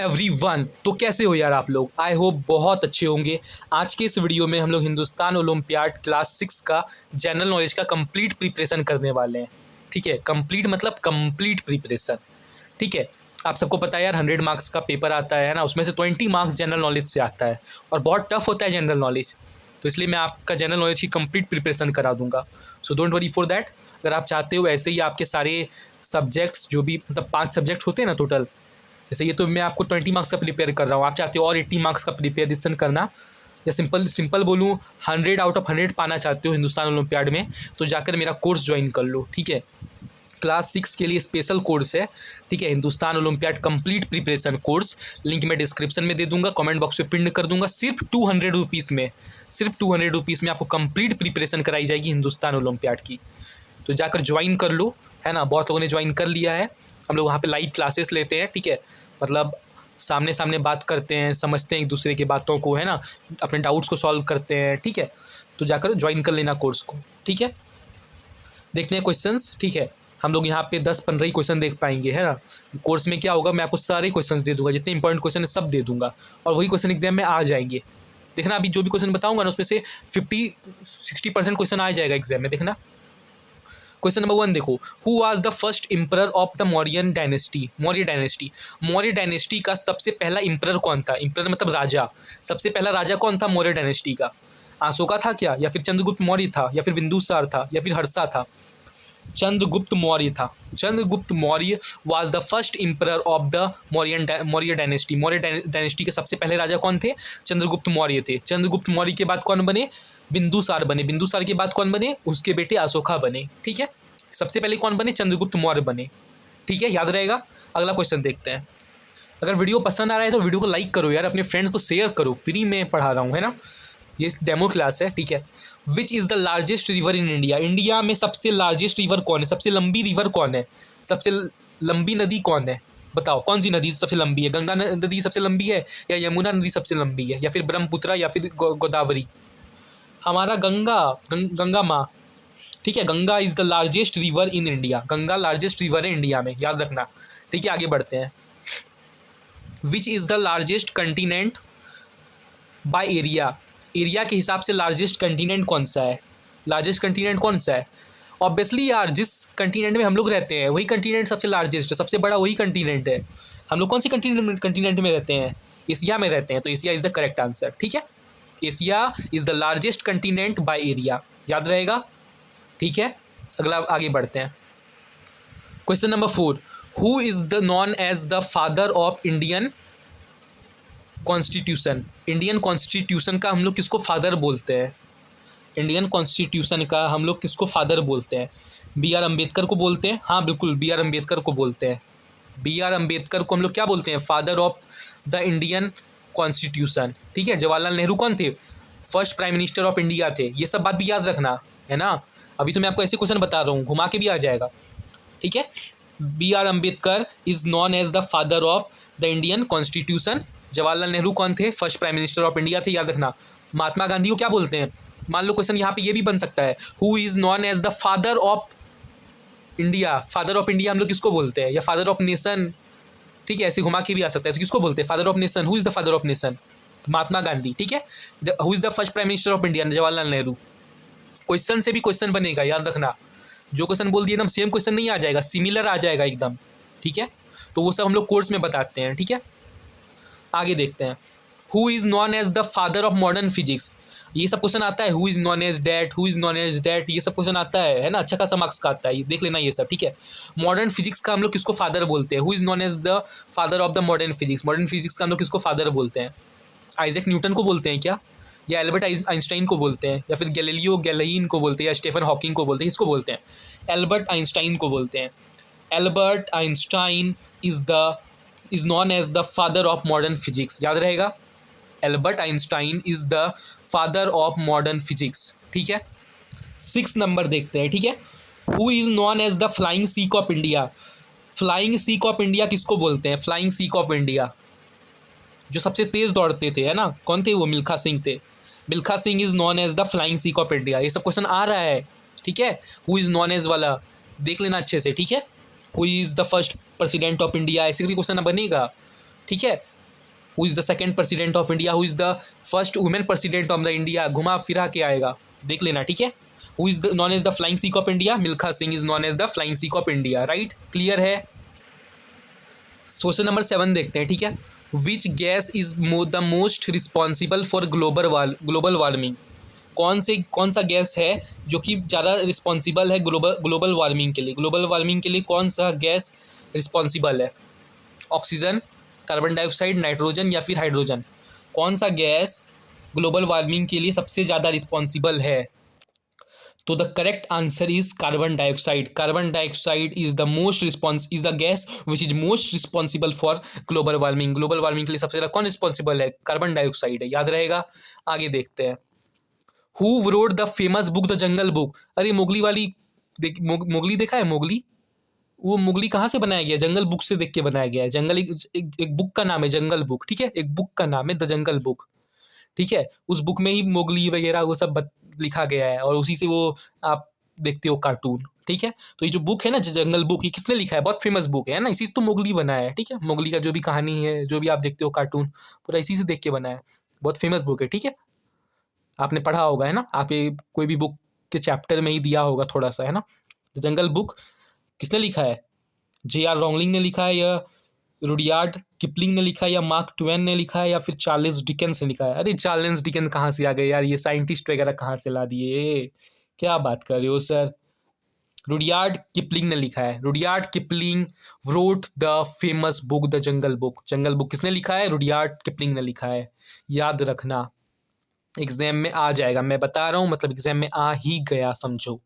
Everyone, तो कैसे हो यार आप लोग। आई होप बहुत अच्छे होंगे। आज के इस वीडियो में हम लोग हिंदुस्तान ओलंपियाड क्लास 6 का जनरल नॉलेज का कंप्लीट प्रिपरेशन करने वाले हैं। ठीक है, कंप्लीट मतलब कंप्लीट प्रिपरेशन। ठीक है, आप सबको पता है यार 100 मार्क्स का पेपर आता है ना, उसमें से 20 मार्क्स जनरल नॉलेज से आता है और बहुत टफ होता है जनरल नॉलेज। तो इसलिए मैं आपका जनरल नॉलेज की कंप्लीट प्रिपरेशन करा दूंगा। So don't worry for that. अगर आप चाहते हो ऐसे ही आपके सारे सब्जेक्ट्स जो भी मतलब 5 सब्जेक्ट होते हैं ना टोटल, जैसे ये तो मैं आपको 20 मार्क्स का प्रिपेयर कर रहा हूँ, आप चाहते हो और 80 मार्क्स का प्रिपेरेशन करना, या सिंपल बोलूँ 100 आउट ऑफ 100 पाना चाहते हो हिंदुस्तान ओलंपियाड में, तो जाकर मेरा कोर्स ज्वाइन कर लो। ठीक है, क्लास 6 के लिए स्पेशल कोर्स है। ठीक है, Hindustan olympiad complete preparation course, link मैं डिस्क्रिप्शन में दे दूंगा, कमेंट बॉक्स में पिन कर दूंगा। सिर्फ 200 रुपीज़ में, सिर्फ 200 रुपीज़ में आपको कंप्लीट प्रिपरेशन कराई जाएगी हिंदुस्तान ओलंपियाड की। तो जाकर ज्वाइन कर लो, है ना। बहुत लोगों ने ज्वाइन कर लिया है। हम लोग वहाँ पे लाइव क्लासेस लेते हैं। ठीक है, मतलब सामने सामने बात करते हैं, समझते हैं एक दूसरे की बातों को, है ना, अपने डाउट्स को सॉल्व करते हैं। ठीक है, तो जाकर ज्वाइन कर लेना कोर्स को। ठीक है, देखते हैं क्वेश्चंस। ठीक है, हम लोग यहाँ पे 10-15 ही क्वेश्चन देख पाएंगे, है ना। कोर्स में क्या होगा, मैं आपको सारे क्वेश्चंस दे दूंगा, जितने इंपॉर्टेंट क्वेश्चन है सब दे दूंगा, और वही क्वेश्चन एग्जाम में आ जाएंगे। देखना, अभी जो भी क्वेश्चन बताऊंगा ना उसमें से 50-60% क्वेश्चन आ जाएगा एग्जाम में, देखना। क्वेश्चन नंबर 1 देखो, who was the first emperor of the Mauryan dynasty. Maurya dynasty, Maurya dynasty का सबसे पहला इंपरर कौन था। इंपरर मतलब राजा। सबसे पहला राजा कौन था मौर्य डायनेस्टी का। अशोका था क्या, या फिर चंद्रगुप्त मौर्य था, या फिर बिंदुसार था, या फिर हर्षा था। चंद्रगुप्त मौर्य था। Chandragupta Maurya was the first emperor of the Maurya dynasty. Maurya dynasty के सबसे पहले राजा कौन थे, चंद्रगुप्त मौर्य थे। चंद्रगुप्त मौर्य के बाद कौन बने, बिंदुसार बने। बिंदुसार के बाद कौन बने, उसके बेटे अशोका बने। ठीक है, सबसे पहले कौन बने, चंद्रगुप्त मौर्य बने। ठीक है, याद रहेगा। अगला क्वेश्चन देखते हैं। अगर वीडियो पसंद आ रहा है तो वीडियो को लाइक करो यार, अपने फ्रेंड्स को शेयर करो, फ्री में पढ़ा रहा हूँ, है ना। ये डेमो क्लास है। ठीक है, which is the largest river in India. India में सबसे लार्जेस्ट रिवर कौन है, सबसे लंबी रिवर कौन है, सबसे लंबी नदी कौन है। बताओ कौन सी नदी सबसे लंबी है। गंगा नदी सबसे लंबी है, या यमुना नदी सबसे लंबी है, या फिर ब्रह्मपुत्र, या फिर गोदावरी। हमारा गंगा माँ। ठीक है, Ganga is the largest river in India. Ganga largest river है इंडिया में, याद रखना। ठीक है, आगे बढ़ते हैं। Which is the largest continent by area. Area के हिसाब से लार्जेस्ट कंटिनेंट कौन सा है, लार्जेस्ट कंटिनेंट कौन सा है। ऑब्वियसली यार, जिस कंटिनेंट में हम लोग रहते हैं वही कंटिनेंट सबसे लार्जेस्ट है, सबसे बड़ा वही कंटिनेंट है। हम लोग कौन सी कंटिनेंट में रहते हैं, एशिया में रहते हैं, तो Asia is the correct answer. ठीक है, Asia is the largest continent by area, याद रहेगा। ठीक है, अगला आगे बढ़ते हैं। Question number 4, who is the known as the father of Indian constitution. Indian constitution का हम लोग किसको फादर बोलते हैं, इंडियन कॉन्स्टिट्यूशन का हम लोग किसको फादर बोलते हैं। बी आर अम्बेडकर को बोलते हैं। हाँ बिल्कुल, बी आर अम्बेडकर को बोलते हैं। बी आर अम्बेडकर को हम लोग क्या बोलते हैं, father of the Indian constitution. ठीक है, जवाहरलाल नेहरू कौन थे, first prime minister of India थे। ये सब बात भी याद रखना, है ना। अभी तो मैं आपको ऐसे क्वेश्चन बता रहा हूँ, घुमा के भी आ जाएगा। ठीक है, B R Ambedkar is known as the father of the Indian constitution. Jawaharlal Nehru कौन थे, first prime minister of India थे, याद रखना। महात्मा गांधी को क्या बोलते हैं, मान लो क्वेश्चन यहाँ पे ये भी बन सकता है, who is known as the father of India. Father of India हम लोग किसको बोलते हैं, या फादर ऑफ नेशन। ठीक है, ऐसे घुमा के भी आ सकता है, तो किसको बोलते हैं, father of nation. Who is the father of nation, Mahatma Gandhi. ठीक है, who is the first prime minister of India, Jawaharlal Nehru. Question से भी क्वेश्चन बनेगा, याद रखना। जो क्वेश्चन बोल दिए एकदम सेम क्वेश्चन नहीं आ जाएगा, सिमिलर आ जाएगा एकदम। ठीक है, तो वो सब हम लोग कोर्स में बताते हैं। ठीक है, आगे देखते हैं। Who is known as the father of modern physics. ये सब क्वेश्चन आता है, who is known as that, who is known as that, ये सब क्वेश्चन आता है ना, अच्छा खासा मार्क्स का आता है, ये देख लेना ये सब। ठीक है, मॉडर्न फिजिक्स का हम लोग किसको फादर बोलते हैं, who is known as the father of the modern physics. Modern physics का हम लोग किसको फादर बोलते हैं, आइजैक न्यूटन को बोलते हैं क्या, या एल्बर्ट आइंस्टाइन को बोलते हैं, या फिर गैलीलियो गैलीलिन को बोलते हैं, या स्टीफन हॉकिंग को बोलते हैं। किसको बोलते हैं, एल्बर्ट आइंस्टाइन को बोलते हैं। Albert Einstein is known as the father of modern physics, याद रहेगा। Albert Einstein is the father of modern physics. ठीक है, 6 नंबर देखते हैं। ठीक है, who is known as the flying Sikh of India. Flying Sikh of India किसको बोलते हैं, फ्लाइंग सीक ऑफ इंडिया, जो सबसे तेज दौड़ते थे, है ना, कौन थे वो, मिल्खा सिंह थे। Milkha Singh is known as the flying Sikh of India. ये सब क्वेश्चन आ रहा है। ठीक है, हु इज नॉन एज वाला देख लेना अच्छे से। ठीक है, who is the first president of India, ऐसे भी क्वेश्चन बनेगा। ठीक है, who is the second president of India, who is the first women president of the India, घुमा फिरा के आएगा, देख लेना, ठीक है। Who is known as the flying Sikh of India, Milkha Singh is known as the flying Sikh of India, right, clear है। Question number 7 देखते हैं, ठीक है। Which gas is the most responsible for global warming, कौन सा गैस है जो कि ज़्यादा रिस्पॉन्सिबल है ग्लोबल वार्मिंग के लिए, ग्लोबल वार्मिंग के लिए कौन सा गैस रिस्पॉन्सिबल है, ऑक्सीजन, कार्बन डाइऑक्साइड, नाइट्रोजन या फिर हाइड्रोजन, कौन सा गैस ग्लोबल वार्मिंग के लिए सबसे ज़्यादा रिस्पॉन्सिबल है। तो the correct answer is carbon dioxide. Carbon dioxide is the gas which is most responsible for global warming. Global warming के लिए सबसे ज़्यादा कौन रिस्पॉन्सिबल है, कार्बन डाइऑक्साइड है, याद रहेगा। आगे देखते हैं, who wrote the famous book the jungle book. अरे मोगली वाली मोगली देखा है, मोगली, वो मोगली कहाँ से बनाया गया, जंगल बुक से देख के बनाया गया है। जंगल एक बुक का नाम है, जंगल बुक, ठीक है, एक बुक का नाम है द जंगल बुक, ठीक है। उस बुक में ही मोगली वगैरह वो सब लिखा गया है और उसी से वो आप देखते हो कार्टून, ठीक है। तो ये जो बुक है ना जंगल बुक, ये किसने लिखा है, बहुत फेमस बुक है ना, इसी से तो मोगली बना है, ठीक है। मोगली का जो भी कहानी है, जो भी आप देखते हो कार्टून, पूरा इसी से देख के बना है, बहुत फेमस बुक है, ठीक है। आपने पढ़ा होगा, है ना, आप ये कोई भी बुक के चैप्टर में ही दिया होगा थोड़ा सा, है ना। द जंगल बुक किसने लिखा है, J.R. रॉलिंग ने लिखा है या रुडयार्ड किपलिंग ने लिखा है या मार्क ट्वेन ने लिखा है या फिर चार्ल्स डिकेंस ने लिखा है। अरे चार्ल्स डिकेंस कहाँ से आ गए यार, ये साइंटिस्ट वगैरह कहाँ से ला दिए, क्या बात कर रहे हो सर। रुडयार्ड किपलिंग ने लिखा है, Rudyard Kipling wrote the famous book the jungle book. Jungle book किसने लिखा है, रुडयार्ड किपलिंग ने लिखा है, याद रखना, एग्जाम में आ जाएगा, मैं बता रहा हूँ, मतलब एग्जाम में आ ही गया समझो।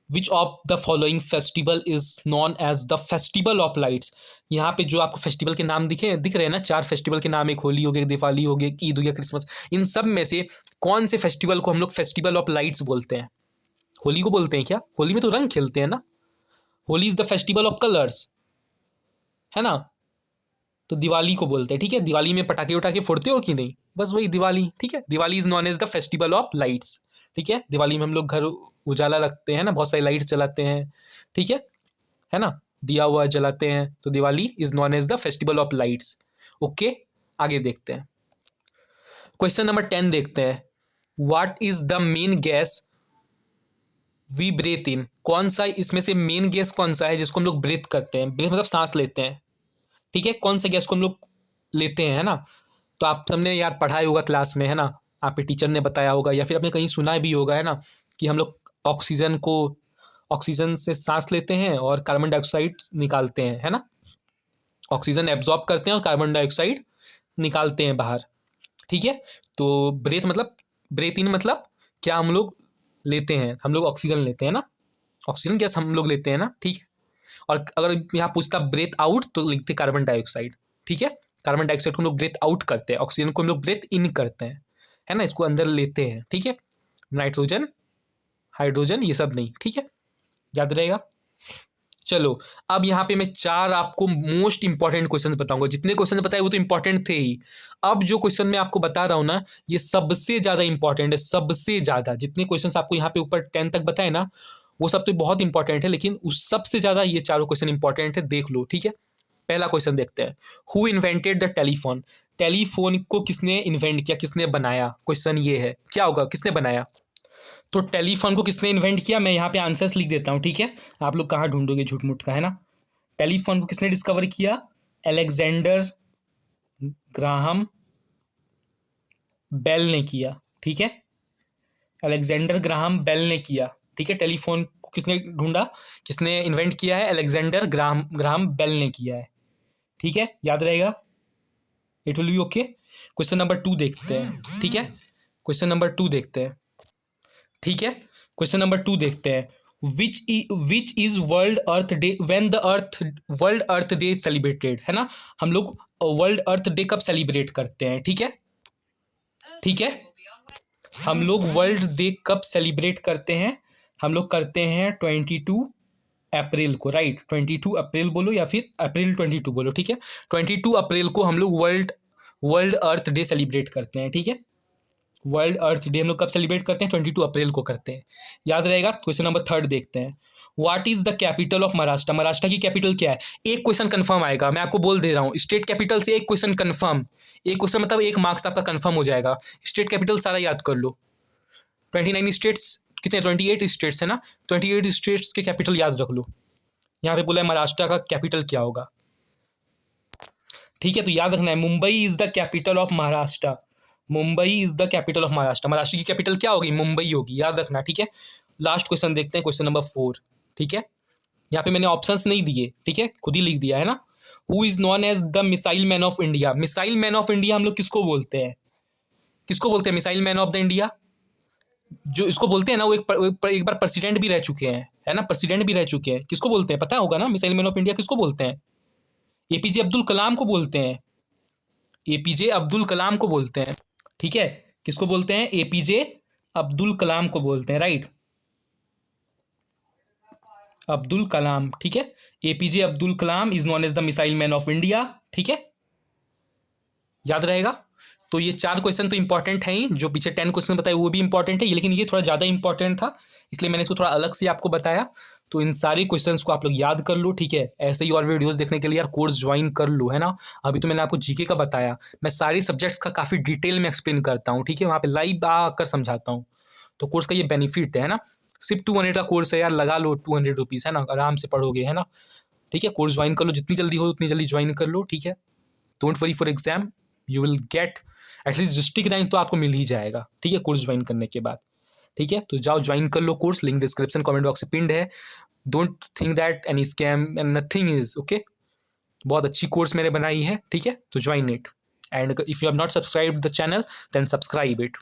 Which of the following festival is known as the festival of lights. यहाँ पे जो आपको फेस्टिवल के नाम दिख रहे हैं ना, 4 फेस्टिवल के नाम, एक होली हो गया, दिवाली हो गया, ईद हो गया, क्रिसमस, इन सब में से कौन से फेस्टिवल को हम लोग फेस्टिवल ऑफ लाइट्स बोलते हैं। होली को बोलते हैं क्या, होली में तो रंग खेलते हैं ना, Holi is the festival of colours, है ना। तो दिवाली को बोलते हैं, ठीक है। दिवाली में पटाखे उठाके फोड़ते हो कि नहीं, बस वही दिवाली, ठीक है। Diwali is known as the festival of lights, ठीक है। दिवाली में हम लोग घर उजाला रखते हैं ना, बहुत सारी लाइट्स जलाते हैं, ठीक है ना, दिया हुआ जलाते हैं, तो Diwali is known as the festival of lights. Okay, आगे देखते हैं, क्वेश्चन नंबर 10 देखते हैं, what is the main gas we breathe in. कौन सा इसमें से मेन गैस कौन सा है जिसको हम लोग ब्रेथ करते हैं, ब्रेथ मतलब सांस लेते हैं, ठीक है। कौन सा गैस को हम लोग लेते हैं, है ना। तो आप सबने यार पढ़ाई होगा क्लास में, है ना, आपके टीचर ने बताया होगा या फिर आपने कहीं सुना भी होगा, है ना, कि हम लोग ऑक्सीजन से सांस लेते हैं और कार्बन डाइऑक्साइड निकालते हैं, है ना। ऑक्सीजन एब्जॉर्ब करते हैं और कार्बन डाइऑक्साइड निकालते हैं बाहर, ठीक है। तो ब्रेथ इन मतलब क्या हम लोग लेते हैं, हम लोग ऑक्सीजन लेते हैं ना, ऑक्सीजन गैस हम लोग लेते हैं ना, ठीक है। और अगर यहाँ पूछता ब्रेथ आउट तो लिखते कार्बन डाइऑक्साइड, ठीक है। कार्बन डाइऑक्साइड को हम लोग ब्रेथ आउट करते हैं, ऑक्सीजन को हम लोग ब्रेथ इन करते हैं, है ना, इसको अंदर लेते हैं, ठीक है। नाइट्रोजन, हाइड्रोजन ये सब नहीं, ठीक है, याद रहेगा। चलो अब यहाँ पे मैं 4 आपको मोस्ट इंपॉर्टेंट क्वेश्चंस बताऊंगा, जितने क्वेश्चन बताए वो तो इंपॉर्टेंट थे ही। अब जो क्वेश्चन मैं आपको बता रहा हूँ ना, ये सबसे ज़्यादा इंपॉर्टेंट है, सबसे ज़्यादा जितने क्वेश्चन आपको यहाँ पे ऊपर 10 तक बताए ना, वो सब तो बहुत इंपॉर्टेंट है, लेकिन उस सबसे ज़्यादा ये चारों क्वेश्चन इंपॉर्टेंट है, देख लो, ठीक है। पहला क्वेश्चन देखते हैं, who invented the telephone. Telephone को किसने इन्वेंट किया, किसने बनाया, क्वेश्चन ये है, क्या होगा, किसने बनाया। तो टेलीफोन को किसने इन्वेंट किया, मैं यहाँ पे आंसर्स लिख देता हूँ, ठीक है। आप लोग कहाँ ढूंढोगे झूठ मूठ का, है ना। टेलीफोन को किसने डिस्कवर किया, अलेक्जेंडर ग्राहम बेल ने किया, ठीक है। अलेक्जेंडर ग्राहम बेल ने किया, ठीक है। टेलीफोन को किसने ढूंढा, किसने इन्वेंट किया है, अलेक्जेंडर ग्राहम बेल ने किया है, ठीक है, याद रहेगा, it will be okay. Question number 2 देखते हैं, ठीक है। क्वेश्चन नंबर 2 देखते हैं, ठीक है। क्वेश्चन नंबर 2 देखते हैं, which is world earth day when the world earth day celebrated, है ना। हम लोग वर्ल्ड अर्थ डे कब सेलिब्रेट करते हैं, ठीक है, ठीक है। हम लोग वर्ल्ड डे कब सेलिब्रेट करते हैं, हम लोग करते हैं 22 अप्रैल को, राइट। 22 अप्रैल बोलो या फिर अप्रैल 22 बोलो, ठीक है। 22 अप्रैल को हम लोग वर्ल्ड अर्थ डे सेलिब्रेट करते हैं, ठीक है। वर्ल्ड अर्थ डे हम लोग कब सेलिब्रेट करते हैं? 22 अप्रैल को करते हैं, याद रहेगा। क्वेश्चन नंबर 3 देखते हैं। What is the capital of Maharashtra? Maharashtra की कैपिटल क्या है? एक क्वेश्चन कंफर्म आएगा, मैं आपको बोल दे रहा हूँ, स्टेट कैपिटल से एक क्वेश्चन कंफर्म। एक क्वेश्चन मतलब एक मार्क्स आपका कंफर्म हो जाएगा। स्टेट कैपिटल सारा याद कर लो। 29 स्टेट्स, कितने 28 स्टेट्स है ना, 28 स्टेट्स के कैपिटल याद रख लो। यहाँ पे बोला है महाराष्ट्र का कैपिटल क्या होगा, ठीक है। तो याद रखना है, Mumbai is the capital of Maharashtra. Mumbai is the capital of Maharashtra. Maharashtra की कैपिटल क्या होगी? मुंबई होगी, याद रखना, ठीक है। लास्ट क्वेश्चन देखते हैं, क्वेश्चन नंबर 4, ठीक है। यहाँ पे मैंने ऑप्शंस नहीं दिए, ठीक है, खुद ही लिख दिया है ना। Who is known as the missile man of India? Missile man of India हम लोग किसको बोलते हैं? किसको बोलते हैं missile man of the India? जो इसको बोलते हैं ना, वो एक बार प्रेसिडेंट भी रह चुके हैं, है ना, प्रेसिडेंट भी रह चुके हैं। किसको बोलते हैं पता होगा ना? मिसाइल मैन ऑफ इंडिया किसको बोलते हैं? एपीजे अब्दुल कलाम को बोलते हैं। एपीजे अब्दुल कलाम को बोलते हैं, ठीक है। किसको बोलते हैं? एपीजे अब्दुल कलाम को बोलते हैं, राइट, अब्दुल कलाम, ठीक है। APJ Abdul Kalam is known as the missile man of India, ठीक है, याद रहेगा। तो ये 4 क्वेश्चन तो इंपॉर्टेंट हैं ही, जो पीछे 10 क्वेश्चन बताए वो भी इंपॉर्टेंट है, लेकिन ये थोड़ा ज़्यादा इंपॉर्टेंट था, इसलिए मैंने इसको थोड़ा अलग से आपको बताया। तो इन सारे क्वेश्चंस को आप लोग याद कर लो, ठीक है। ऐसे ही और वीडियोस देखने के लिए यार कोर्स ज्वाइन कर लो, है ना। अभी तो मैंने आपको जीके का बताया, मैं सारे सब्जेक्ट्स का काफ़ी डिटेल में एक्सप्लेन करता हूँ, ठीक है, वहाँ पे लाइव आकर समझाता हूँ। तो कोर्स का ये बेनिफिट है ना। सिर्फ 200 का कोर्स है यार, लगा लो 200 रुपीज़, है ना, आराम से पढ़ोगे, है ना, ठीक है। कोर्स ज्वाइन कर लो, जितनी जल्दी हो उतनी जल्दी ज्वाइन कर लो, ठीक है। Don't worry for exam, you will get at least district rank तो आपको मिल ही जाएगा, ठीक है, कोर्स ज्वाइन करने के बाद, ठीक है। तो जाओ ज्वाइन कर लो course, link description comment box में पिंड है। Don't think that any scam and nothing is okay. बहुत अच्छी कोर्स मैंने बनाई है, ठीक है, तो join it. And if you have not subscribed the channel then subscribe it.